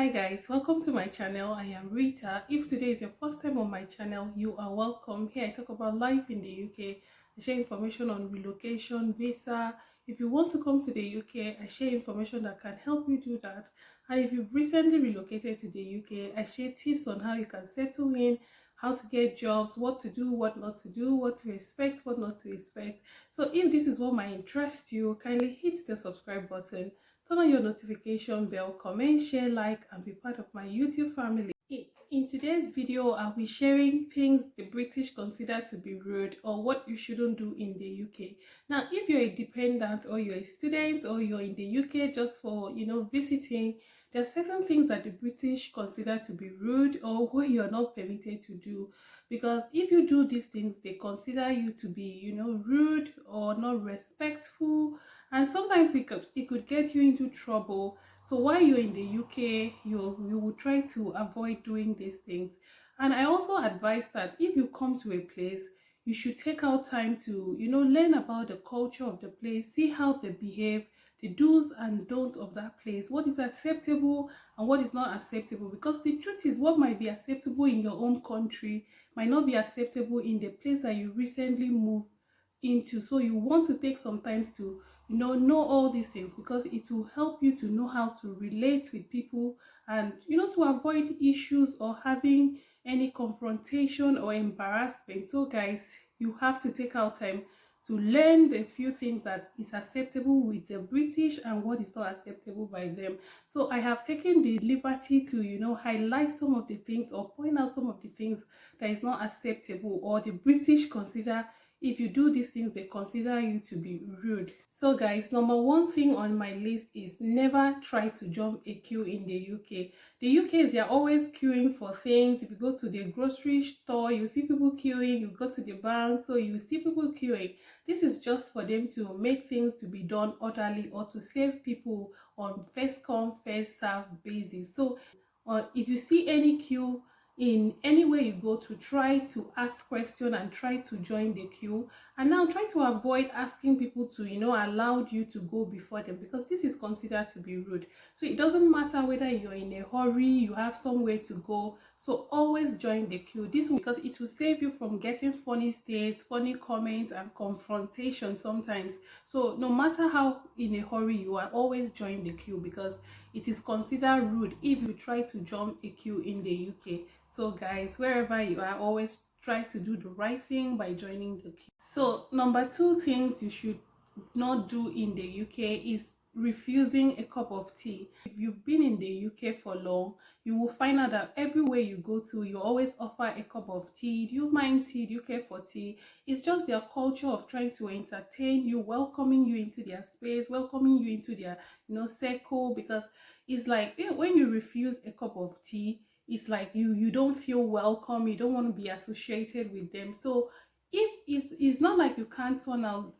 Hi guys, welcome to my channel. I am Rita. If today is your first time on my channel, you are welcome. Here I talk about life in the UK. I share information on relocation, visa. If you want to come to the UK, I share information that can help you do that. And if you've recently relocated to the UK, I share tips on how you can settle in, how to get jobs, what to do, what not to do, what to expect, what not to expect. So if this is what might interest you, kindly hit the subscribe button, turn on your notification bell, comment, share, like, and be part of my YouTube family. In today's video, I'll be sharing things the British consider to be rude or what you shouldn't do in the UK. Now, if you're a dependent or you're a student or you're in the UK just for, visiting, there are certain things that the British consider to be rude or what you're not permitted to do. Because if you do these things, they consider you to be, rude or not respectful, and sometimes it could get you into trouble. So while you're in the UK, you will try to avoid doing these things. And I also advise that if you come to a place, you should take out time to learn about the culture of the place, see how they behave, the do's and don'ts of that place, what is acceptable and what is not acceptable. Because the truth is, what might be acceptable in your own country might not be acceptable in the place that you recently moved into. So you want to take some time to know all these things, because it will help you to know how to relate with people, and to avoid issues or having any confrontation or embarrassment. So guys, you have to take out time to learn the few things that is acceptable with the British and what is not acceptable by them. So I have taken the liberty to highlight some of the things or point out some of the things that is not acceptable or the British consider, if you do these things, they consider you to be rude. So guys, number one thing on my list is never try to jump a queue in the UK. The UK, they are always queuing for things. If you go to the grocery store, you see people queuing. You go to the bank, so you see people queuing. This is just for them to make things to be done orderly or to save people on first come first serve basis. So if you see any queue in anywhere you go, to try to ask question and try to join the queue. And now try to avoid asking people to allow you to go before them, because this is considered to be rude. So it doesn't matter whether you're in a hurry, you have somewhere to go, so always join the queue. This will, because it will save you from getting funny stares, funny comments, and confrontation sometimes. So no matter how in a hurry you are, always join the queue, because it is considered rude if you try to jump a queue in the UK. So guys, wherever you are, always try to do the right thing by joining the queue. So number two things you should not do in the UK is refusing a cup of tea. If you've been in the UK for long, you will find out that everywhere you go to, you always offer a cup of tea. Do you mind tea? Do you care for tea? It's just their culture of trying to entertain you, welcoming you into their space, welcoming you into their circle. Because it's like, when you refuse a cup of tea, it's like you don't feel welcome, you don't want to be associated with them. So if it's not like you can't turn out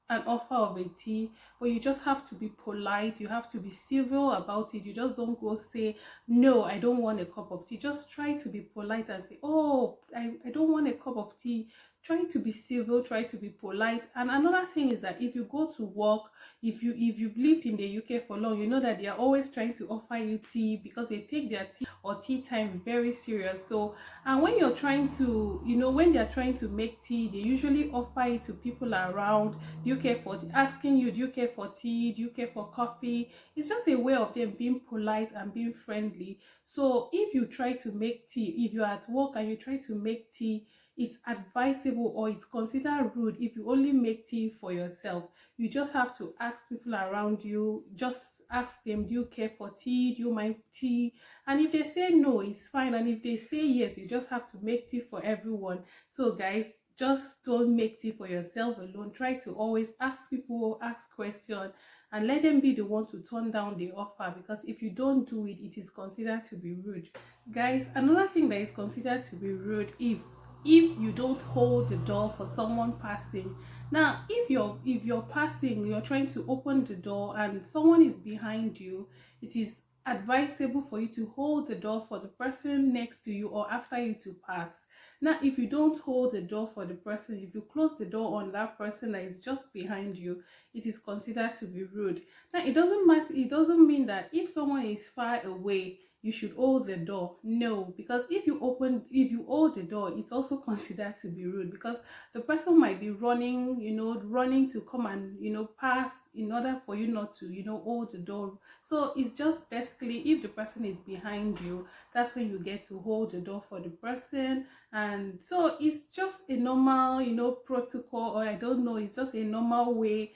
an offer of a tea, but you just have to be polite, you have to be civil about it. You just don't go say, no, I don't want a cup of tea. Just try to be polite and say, oh, I don't want a cup of tea. Try to be civil, try to be polite. And another thing is that if you go to work, if you've lived in the UK for long, you know that they are always trying to offer you tea, because they take their tea or tea time very serious. So, and when you're trying to, when they're trying to make tea, they usually offer it to people around. Do you care for tea? Asking you, do you care for tea? Do you care for coffee? It's just a way of them being polite and being friendly. So if you try to make tea, if you're at work and you try to make tea, it's advisable or it's considered rude if you only make tea for yourself. You just have to ask people around you, just ask them, do you care for tea? Do you mind tea? And if they say no, it's fine. And if they say yes, you just have to make tea for everyone. So guys, just don't make tea for yourself alone. Try to always ask people, ask questions, and let them be the one to turn down the offer, because if you don't do it, it is considered to be rude. Guys, another thing that is considered to be rude, if you don't hold the door for someone passing. Now if you're passing, you're trying to open the door and someone is behind you, it is advisable for you to hold the door for the person next to you or after you to pass. Now if you don't hold the door for the person, if you close the door on that person that is just behind you, it is considered to be rude. Now it doesn't matter, it doesn't mean that if someone is far away, you should hold the door. No, because if you hold the door, it's also considered to be rude, because the person might be running, running to come and, pass, in order for you not to, hold the door. So it's just basically, if the person is behind you, that's when you get to hold the door for the person. And so it's just a normal, protocol, or I don't know, it's just a normal way.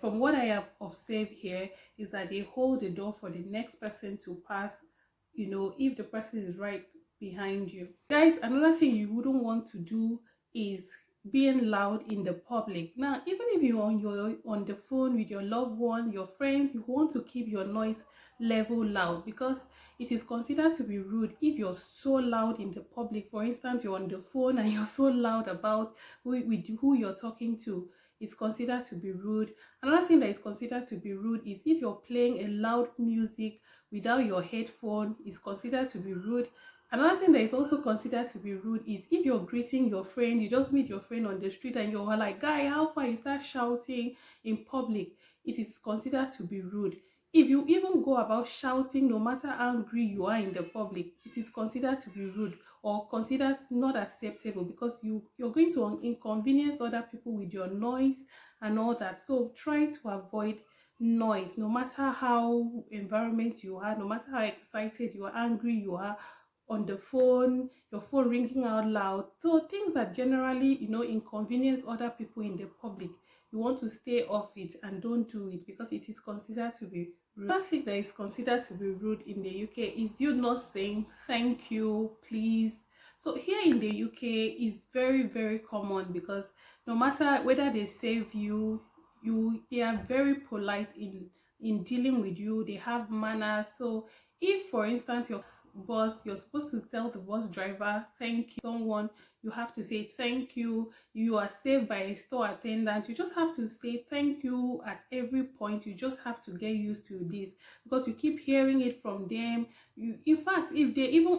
From what I have observed here, is that they hold the door for the next person to pass, if the person is right behind you. Guys, another thing you wouldn't want to do is being loud in the public. Now, even if you're on the phone with your loved one, your friends, you want to keep your noise level loud, because it is considered to be rude if you're so loud in the public. For instance, you're on the phone and you're so loud about who you're talking to. It's considered to be rude. Another thing that is considered to be rude is if you're playing a loud music without your headphone. Is considered to be rude. Another thing that is also considered to be rude is if you're greeting your friend, you just meet your friend on the street and you're like, guy, how far, you start shouting in public. It is considered to be rude. If you even go about shouting, no matter how angry you are in the public, it is considered to be rude, or considered not acceptable, because you're going to inconvenience other people with your noise and all that. So try to avoid noise, no matter how environment you are, no matter how excited you are, angry you are, on the phone, your phone ringing out loud. So things that generally, inconvenience other people in the public, you want to stay off it and don't do it, because it is considered to be rude. Another thing that is considered to be rude in the UK is you not saying thank you, please. So here in the UK is very, very common, because no matter whether they save you, they are very polite in dealing with you. They have manners. So if, for instance, your boss, you're supposed to tell the bus driver thank you, someone, you have to say thank you. You are saved by a store attendant, you just have to say thank you at every point. You just have to get used to this, because you keep hearing it from them. In fact, if they even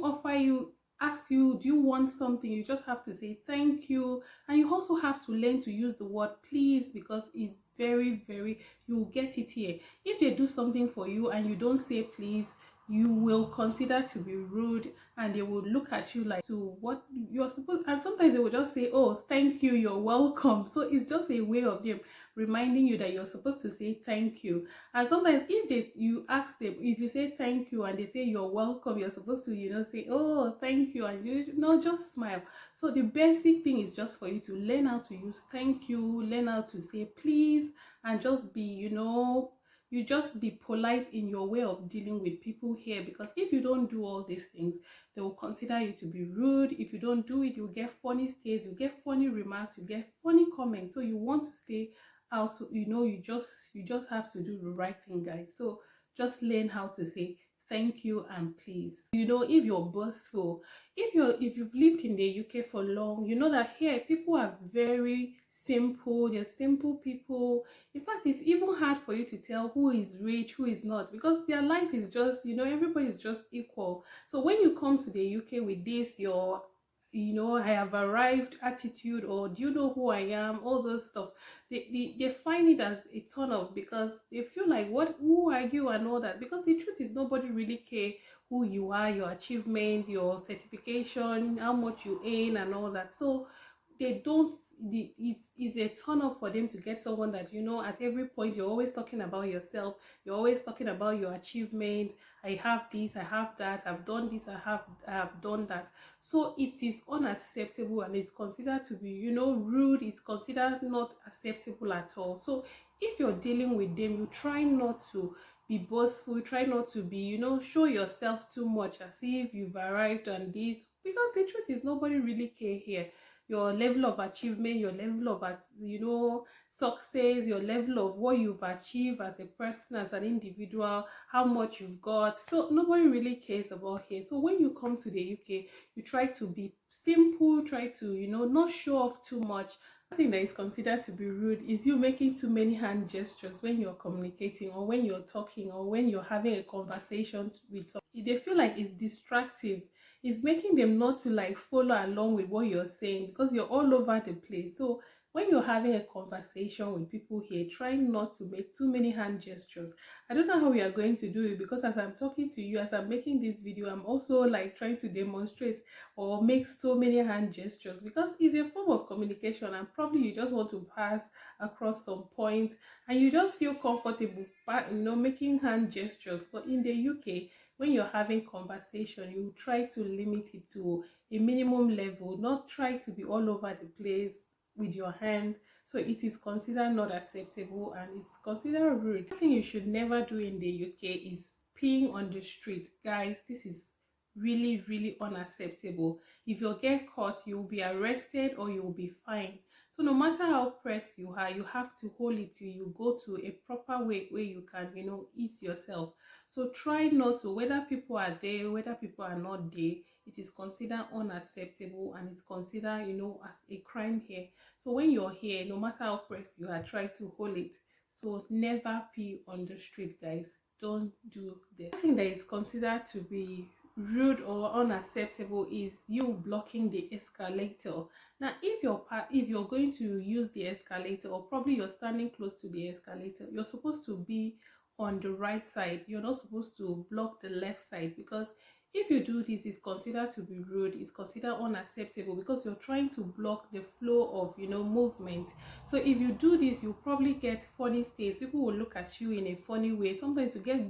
ask you, do you want something, you just have to say thank you. And you also have to learn to use the word please, because it's very, very, you get it here. If they do something for you and you don't say please, you will consider to be rude, and they will look at you like, to what you're supposed. And sometimes they will just say, oh, thank you, you're welcome. So it's just a way of them reminding you that you're supposed to say thank you. And sometimes if you ask them, if you say thank you and they say you're welcome, you're supposed to, say, oh, thank you, and just smile. So the basic thing is just for you to learn how to use thank you, learn how to say please, and just be, you just be polite in your way of dealing with people here. Because if you don't do all these things, they will consider you to be rude. If you don't do it, you get funny stares, you get funny remarks, you get funny comments. So you want to stay out, you just have to do the right thing, guys. So just learn how to say thank you and please. If you're boastful, if you've lived in the UK for long, you know that here people are very simple. They're simple people. In fact, it's even hard for you to tell who is rich, who is not, because their life is just, everybody's just equal. So when you come to the UK with this, I have arrived attitude, or do you know who I am, all those stuff, they find it as a turn off, because they feel like, who are you and all that. Because the truth is, nobody really care who you are, your achievements, your certification, how much you earn and all that. So they don't it's a turn off for them to get someone that, at every point you're always talking about yourself, you're always talking about your achievements. I have this, I have that, I've done this, I have done that. So it is unacceptable, and it's considered to be, rude. It's considered not acceptable at all. So if you're dealing with them, you try not to be boastful, try not to be, show yourself too much as if you've arrived on this, because the truth is, nobody really care here. Your level of achievement, your level of success, your level of what you've achieved as a person, as an individual, how much you've got, so nobody really cares about here. So when you come to the UK, you try to be simple, try to, not show off too much. One thing that is considered to be rude is you making too many hand gestures when you're communicating, or when you're talking, or when you're having a conversation with someone. They feel like it's distractive. It's making them not to like follow along with what you're saying, because you're all over the place. So when you're having a conversation with people here, try not to make too many hand gestures. I don't know how we are going to do it, because as I'm talking to you, as I'm making this video, I'm also like trying to demonstrate or make so many hand gestures, because it's a form of communication, and probably you just want to pass across some points and you just feel comfortable making hand gestures. But in the UK, when you're having conversation, you try to limit it to a minimum level, not try to be all over the place with your hand. So it is considered not acceptable and it's considered rude. One thing you should never do in the UK is peeing on the street. Guys, this is really unacceptable. If you get caught, you will be arrested or you will be fined. So no matter how pressed you are, you have to hold it till you go to a proper way where you can, ease yourself. So try not to, whether people are there, whether people are not there, it is considered unacceptable and it's considered, as a crime here. So when you're here, no matter how pressed you are, try to hold it. So never pee on the street, guys. Don't do this. I think that is considered to be rude or unacceptable is you blocking the escalator. Now if you're going to use the escalator, or probably you're standing close to the escalator, you're supposed to be on the right side. You're not supposed to block the left side, because if you do this, it's considered to be rude, it's considered unacceptable, because you're trying to block the flow of movement. So if you do this, you probably get funny stares. People will look at you in a funny way. Sometimes you get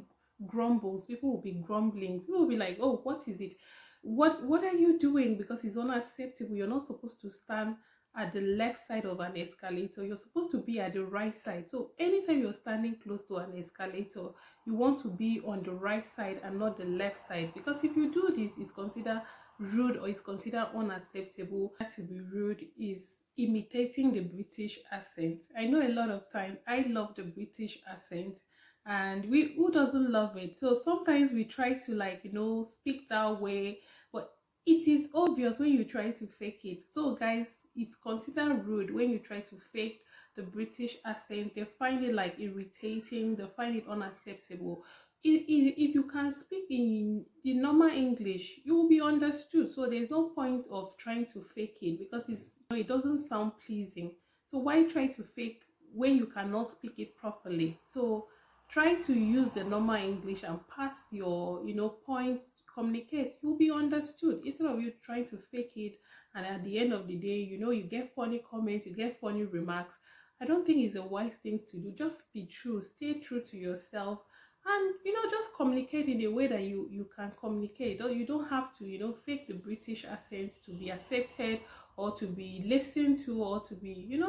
grumbles. People will be grumbling. People will be like, oh, what is it? What are you doing? Because it's unacceptable. You're not supposed to stand at the left side of an escalator. You're supposed to be at the right side. So anytime you're standing close to an escalator, you want to be on the right side and not the left side, because if you do this, it's considered rude or it's considered unacceptable. To be rude is imitating the British accent. I know a lot of time I love the British accent, and we who doesn't love it? So sometimes we try to speak that way, but it is obvious when you try to fake it. So guys, it's considered rude when you try to fake the British accent. They find it like irritating, they find it unacceptable. If you can speak in the normal English, you will be understood. So there's no point of trying to fake it, because it doesn't sound pleasing. So why try to fake when you cannot speak it properly? So try to use the normal English and pass your points, communicate. You'll be understood, instead of you trying to fake it, and at the end of the day, you get funny comments, you get funny remarks. I don't think it's a wise thing to do. Just be true, stay true to yourself, and just communicate in a way that you can communicate. You don't have to fake the British accent to be accepted, or to be listened to, or to be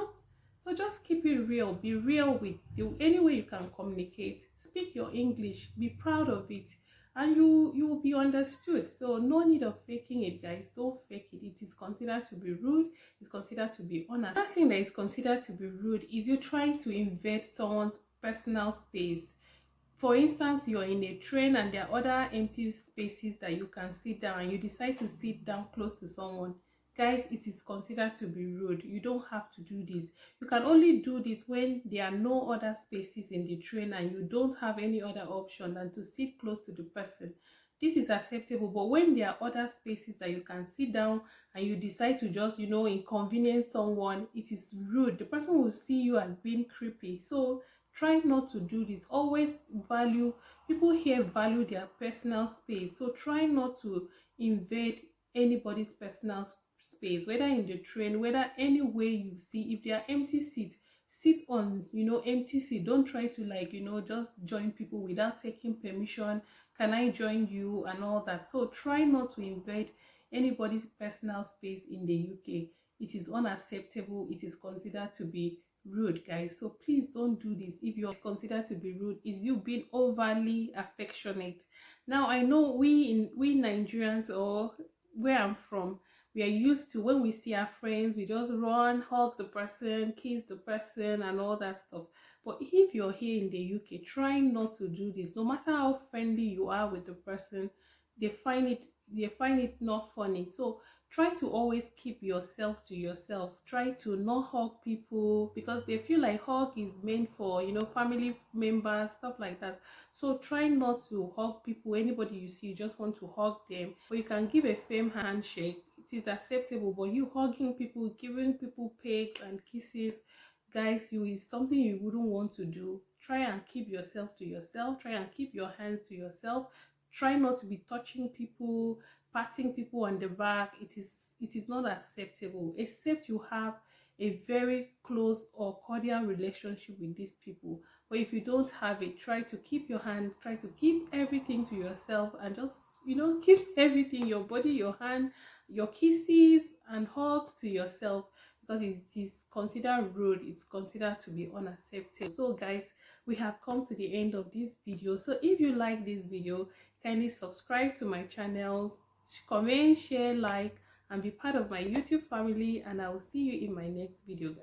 so just keep it real. Be real with you. Any way you can communicate, speak your English, be proud of it, and you will be understood. So no need of faking it, guys. Don't fake it. It is considered to be rude. It's considered to be honest. Another thing that is considered to be rude is you trying to invade someone's personal space. For instance, you're in a train and there are other empty spaces that you can sit down, and you decide to sit down close to someone. Guys, it is considered to be rude. You don't have to do this. You can only do this when there are no other spaces in the train and you don't have any other option than to sit close to the person. This is acceptable. But when there are other spaces that you can sit down and you decide to just inconvenience someone, it is rude. The person will see you as being creepy. So try not to do this. Always value, people here value their personal space. So try not to invade anybody's personal space, whether in the train, whether anywhere you see. If there are empty seats, sit on empty seat. Don't try to just join people without taking permission. Can I join you and all that? So try not to invade anybody's personal space in the UK. It is unacceptable. It is considered to be rude, guys. So please don't do this. If you're considered to be rude, is you being overly affectionate. Now I know we Nigerians, or where I'm from, we are used to, when we see our friends, we just run, hug the person, kiss the person and all that stuff. But if you're here in the UK, try not to do this. No matter how friendly you are with the person, they find it not funny. So try to always keep yourself to yourself. Try to not hug people, because they feel like hug is meant for family members, stuff like that. So try not to hug people. Anybody you see, you just want to hug them, or you can give a firm handshake. it is acceptable, but you hugging people, giving people pegs and kisses, guys, you is something you wouldn't want to do. Try and keep yourself to yourself. Try and keep your hands to yourself. Try not to be touching people, patting people on the back. It is not acceptable, except you have a very close or cordial relationship with these people. But if you don't have it, try to keep your hand, try to keep everything to yourself, and just, keep everything, your body, your hand, your kisses and hugs to yourself, because it is considered rude, it's considered to be unacceptable. So guys, we have come to the end of this video. So if you like this video, kindly subscribe to my channel, comment, share, like, and be part of my YouTube family, and I will see you in my next video, guys.